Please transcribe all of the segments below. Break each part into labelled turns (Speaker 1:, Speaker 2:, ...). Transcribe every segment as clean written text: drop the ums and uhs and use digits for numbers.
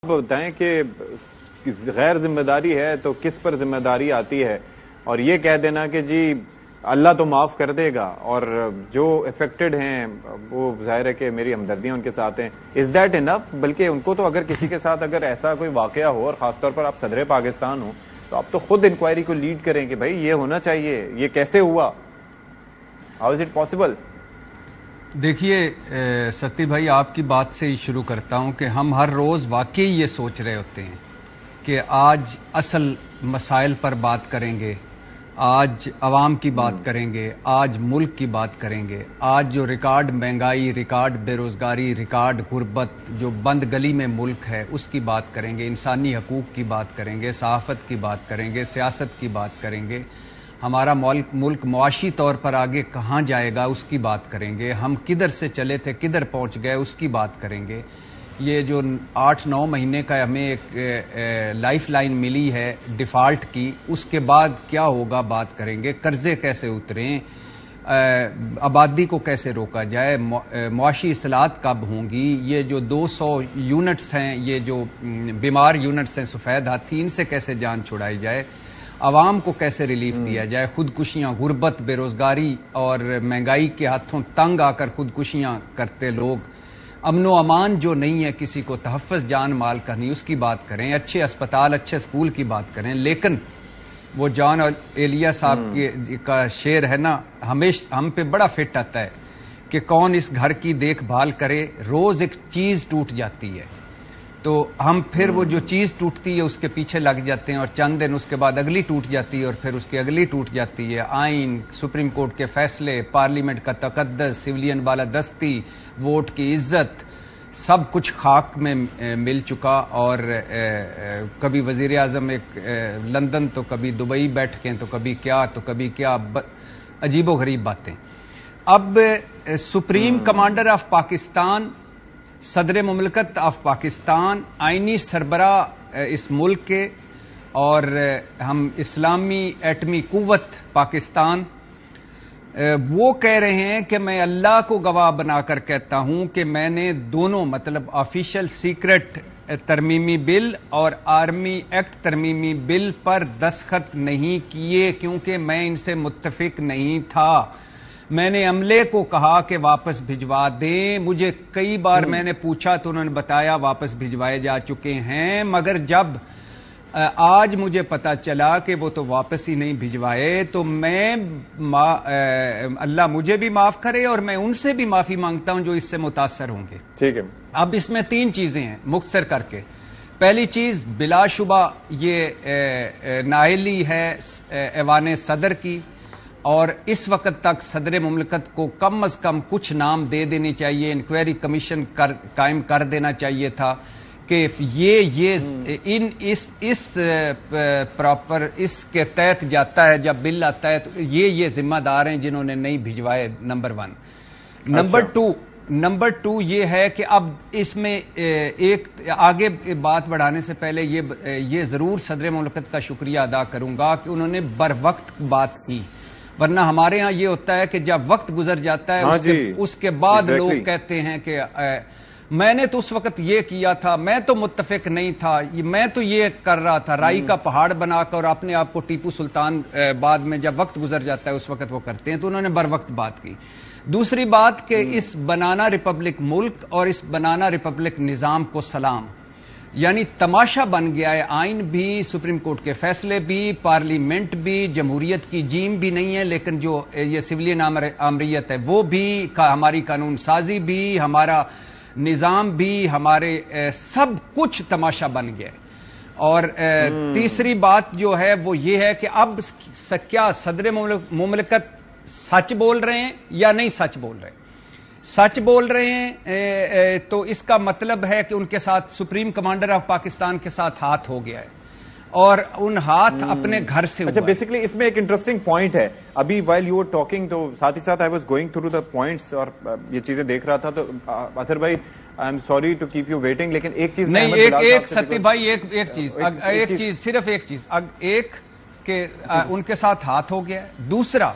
Speaker 1: بتائیں کہ غیر ذمہ داری ہے تو کس پر ذمہ داری آتی ہے، اور یہ کہہ دینا کہ جی اللہ تو معاف کر دے گا اور جو افیکٹڈ ہیں وہ ظاہر ہے کہ میری ہمدردیاں ان کے ساتھ ہیں، از دیٹ انف؟ بلکہ ان کو تو اگر کسی کے ساتھ اگر ایسا کوئی واقعہ ہو اور خاص طور پر آپ صدر پاکستان ہو تو آپ تو خود انکوائری کو لیڈ کریں کہ بھائی یہ ہونا چاہیے، یہ کیسے ہوا، ہاؤ از اٹ پاسبل؟
Speaker 2: دیکھیے ستی بھائی، آپ کی بات سے ہی شروع کرتا ہوں کہ ہم ہر روز واقعی یہ سوچ رہے ہوتے ہیں کہ آج اصل مسائل پر بات کریں گے، آج عوام کی بات کریں گے، آج ملک کی بات کریں گے، آج جو ریکارڈ مہنگائی، ریکارڈ بے روزگاری، ریکارڈ غربت جو بند گلی میں ملک ہے اس کی بات کریں گے، انسانی حقوق کی بات کریں گے، صحافت کی بات کریں گے، سیاست کی بات کریں گے، ہمارا ملک معاشی طور پر آگے کہاں جائے گا اس کی بات کریں گے، ہم کدھر سے چلے تھے کدھر پہنچ گئے اس کی بات کریں گے، یہ جو 8-9 مہینے کا ہمیں ایک لائف لائن ملی ہے ڈیفالٹ کی، اس کے بعد کیا ہوگا بات کریں گے، قرضے کیسے اتریں، آبادی کو کیسے روکا جائے، معاشی اصلاحات کب ہوں گی، یہ جو 200 یونٹس ہیں، یہ جو بیمار یونٹس ہیں سفید ہاتھی، ان سے کیسے جان چھڑائی جائے، عوام کو کیسے ریلیف دیا جائے، خودکشیاں، غربت، بے روزگاری اور مہنگائی کے ہاتھوں تنگ آ کر خودکشیاں کرتے لوگ، امن و امان جو نہیں ہے، کسی کو تحفظ جان مال کا نہیں، اس کی بات کریں، اچھے اسپتال، اچھے اسکول کی بات کریں، لیکن وہ جان ایلیا صاحب کا شعر ہے نا، ہمیشہ ہم پہ بڑا فٹ آتا ہے کہ کون اس گھر کی دیکھ بھال کرے، روز ایک چیز ٹوٹ جاتی ہے تو ہم پھر وہ جو چیز ٹوٹتی ہے اس کے پیچھے لگ جاتے ہیں، اور چند دن اس کے بعد اگلی ٹوٹ جاتی ہے اور پھر اس کی اگلی ٹوٹ جاتی ہے، آئین، سپریم کورٹ کے فیصلے، پارلیمنٹ کا تقدس، سویلین بالادستی، ووٹ کی عزت، سب کچھ خاک میں مل چکا، اور کبھی وزیر اعظم ایک لندن تو کبھی دبئی بیٹھ کے تو کبھی کیا عجیب و غریب باتیں۔ اب سپریم کمانڈر آف پاکستان، صدر مملکت آف پاکستان، آئینی سربراہ اس ملک کے، اور ہم اسلامی ایٹمی قوت پاکستان، وہ کہہ رہے ہیں کہ میں اللہ کو گواہ بنا کر کہتا ہوں کہ میں نے دونوں، مطلب آفیشیل سیکرٹ ترمیمی بل اور آرمی ایکٹ ترمیمی بل پر دستخط نہیں کیے کیونکہ میں ان سے متفق نہیں تھا۔ میں نے عملے کو کہا کہ واپس بھجوا دیں، مجھے کئی بار میں نے پوچھا تو انہوں نے بتایا واپس بھجوائے جا چکے ہیں، مگر جب آج مجھے پتا چلا کہ وہ تو واپس ہی نہیں بھجوائے تو میں اللہ مجھے بھی معاف کرے اور میں ان سے بھی معافی مانگتا ہوں جو اس سے متاثر ہوں گے۔
Speaker 1: ٹھیک ہے،
Speaker 2: اب اس میں 3 چیزیں ہیں مختصر کر کے۔ پہلی چیز بلا شبہ یہ نااہلی ہے ایوان صدر کی، اور اس وقت تک صدر مملکت کو کم از کم کچھ نام دے دینی چاہیے، انکوائری کمیشن قائم کر دینا چاہیے تھا کہ اس پراپر اس کے تحت جاتا ہے، جب بل آتا ہے تو یہ ذمہ دار ہیں جنہوں نے نہیں بھجوائے، نمبر 1۔ نمبر 2 یہ ہے کہ اب اس میں ایک آگے بات بڑھانے سے پہلے یہ ضرور صدر مملکت کا شکریہ ادا کروں گا کہ انہوں نے بر وقت بات کی، ورنہ ہمارے ہاں یہ ہوتا ہے کہ جب وقت گزر جاتا ہے اس کے بعد لوگ کہتے ہیں کہ میں نے تو اس وقت یہ کیا تھا، میں تو متفق نہیں تھا، میں تو یہ کر رہا تھا، رائی کا پہاڑ بنا کر اور اپنے آپ کو ٹیپو سلطان بعد میں جب وقت گزر جاتا ہے اس وقت وہ کرتے ہیں، تو انہوں نے بر وقت بات کی۔ دوسری بات کہ اس بنانا ریپبلک ملک اور اس بنانا ریپبلک نظام کو سلام، یعنی تماشا بن گیا ہے، آئین بھی، سپریم کورٹ کے فیصلے بھی، پارلیمنٹ بھی، جمہوریت کی جیم بھی نہیں ہے لیکن جو یہ سویلین آمریت ہے وہ بھی، ہماری قانون سازی بھی، ہمارا نظام بھی، ہمارے سب کچھ تماشا بن گیا ہے۔ اور تیسری بات جو ہے وہ یہ ہے کہ اب کیا صدر مملکت سچ بول رہے ہیں یا نہیں سچ بول رہے ہیں؟ سچ بول رہے ہیں تو اس کا مطلب ہے کہ ان کے ساتھ سپریم کمانڈر آف پاکستان کے ساتھ ہاتھ ہو گیا ہے، اور ان ہاتھ اپنے گھر سے
Speaker 1: اچھا، بیسیکلی اس میں ایک انٹرسٹنگ پوائنٹ ہے، ابھی وائل یو ور ٹاکنگ تو ساتھ ہی ساتھ I was going through the points اور یہ چیزیں دیکھ رہا تھا، تو اطہر بھائی I am sorry to keep you waiting, لیکن ایک چیز
Speaker 2: نہیں، ایک ستی بھائی ایک چیز صرف ایک چیز، ایک کہ ان کے ساتھ ہاتھ ہو گیا ہے، دوسرا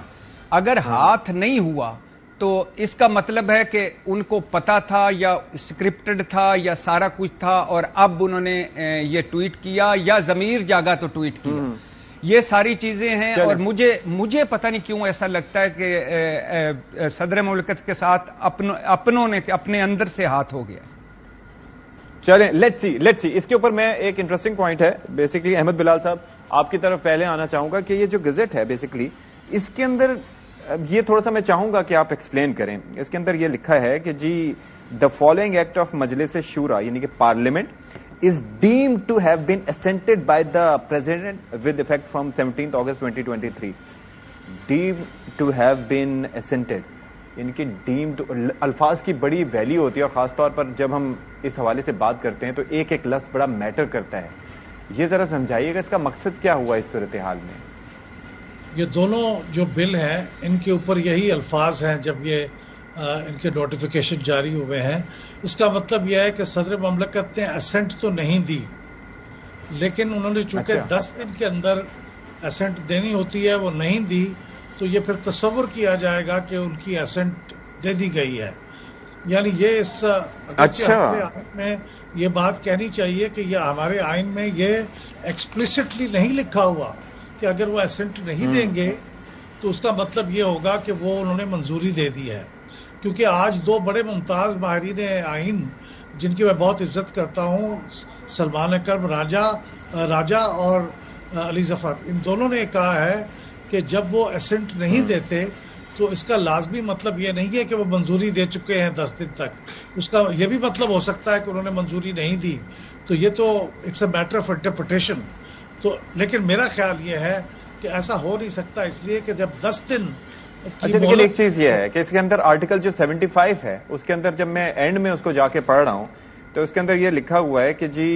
Speaker 2: اگر ہاتھ نہیں ہوا تو اس کا مطلب ہے کہ ان کو پتا تھا یا اسکرپٹڈ تھا یا سارا کچھ تھا اور اب انہوں نے یہ ٹویٹ کیا یا ضمیر جاگا تو ٹویٹ کیا. یہ ساری چیزیں ہیں اور مجھے پتہ نہیں کیوں ایسا لگتا ہے کہ صدر مملکت کے ساتھ اپنوں نے اپنے اندر سے ہاتھ ہو گیا.
Speaker 1: چلیں لیٹس سی اس کے اوپر میں ایک انٹرسٹنگ پوائنٹ ہے بیسکلی. احمد بلال صاحب آپ کی طرف پہلے آنا چاہوں گا کہ یہ جو گزٹ ہے بیسکلی اس کے اندر یہ تھوڑا سا میں چاہوں گا کہ آپ ایکسپلین کریں. اس کے اندر یہ لکھا ہے کہ جی دا فالوئنگ ایکٹ آف مجلس شورا یعنی کہ parliament is deemed to have been assented by the president with effect from 17 August 2023. Deemed to have been assented یعنی کہ ڈیمڈ. الفاظ کی بڑی ویلیو ہوتی ہے اور خاص طور پر جب ہم اس حوالے سے بات کرتے ہیں تو ایک ایک لفظ بڑا میٹر کرتا ہے. یہ ذرا سمجھائیے گا اس کا مقصد کیا ہوا اس صورتحال میں.
Speaker 3: یہ دونوں جو بل ہیں ان کے اوپر یہی الفاظ ہیں جب یہ ان کے نوٹیفیکیشن جاری ہوئے ہیں. اس کا مطلب یہ ہے کہ صدر مملکت نے اسینٹ تو نہیں دی لیکن انہوں نے چونکہ 10 دن کے اندر اسینٹ دینی ہوتی ہے وہ نہیں دی تو یہ پھر تصور کیا جائے گا کہ ان کی اسینٹ دے دی گئی ہے. یعنی یہ اس ہمارے آئین میں یہ بات کہنی چاہیے کہ یہ ہمارے آئین میں یہ ایکسپلسٹلی نہیں لکھا ہوا کہ اگر وہ اسینٹ نہیں دیں گے تو اس کا مطلب یہ ہوگا کہ وہ انہوں نے منظوری دے دی ہے. کیونکہ آج دو بڑے ممتاز ماہرین آئین جن کی میں بہت عزت کرتا ہوں سلمان اکرم راجہ اور علی ظفر ان دونوں نے کہا ہے کہ جب وہ اسینٹ نہیں دیتے تو اس کا لازمی مطلب یہ نہیں ہے کہ وہ منظوری دے چکے ہیں 10 دن تک. اس کا یہ بھی مطلب ہو سکتا ہے کہ انہوں نے منظوری نہیں دی. تو یہ تو it's a matter of interpretation. تو لیکن میرا خیال یہ ہے کہ ایسا ہو نہیں سکتا اس لیے کہ جب 10 دن.
Speaker 1: اچھا لیکن ایک چیز یہ ہے کہ اس کے اندر آرٹیکل جو 75 ہے اس کے اندر جب میں اینڈ میں اس کو جا کے پڑھ رہا ہوں تو اس کے اندر یہ لکھا ہوا ہے کہ جی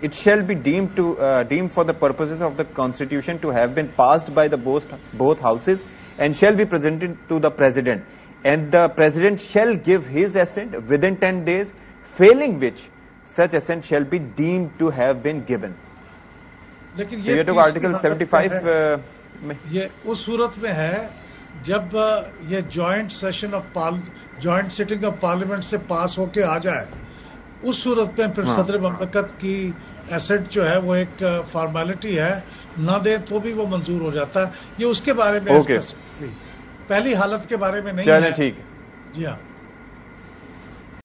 Speaker 1: it shall be deemed for the purposes of the constitution to have been passed by the both houses and shall be presented to the president and the president shall give his assent within 10 days failing which such assent shall be deemed to have been given.
Speaker 3: لیکن
Speaker 1: یہ تو article 75 میں
Speaker 3: یہ اس صورت میں ہے جب یہ جوائنٹ سٹنگ آف پارلیمنٹ سے پاس ہو کے آ جائے. اس صورت میں پھر صدر مملکت کی ایسٹ جو ہے وہ ایک فارمیلٹی ہے نہ دے تو بھی وہ منظور ہو جاتا ہے. یہ اس کے بارے میں پہلی حالت کے بارے میں نہیں ہے.
Speaker 1: ٹھیک.
Speaker 3: جی ہاں.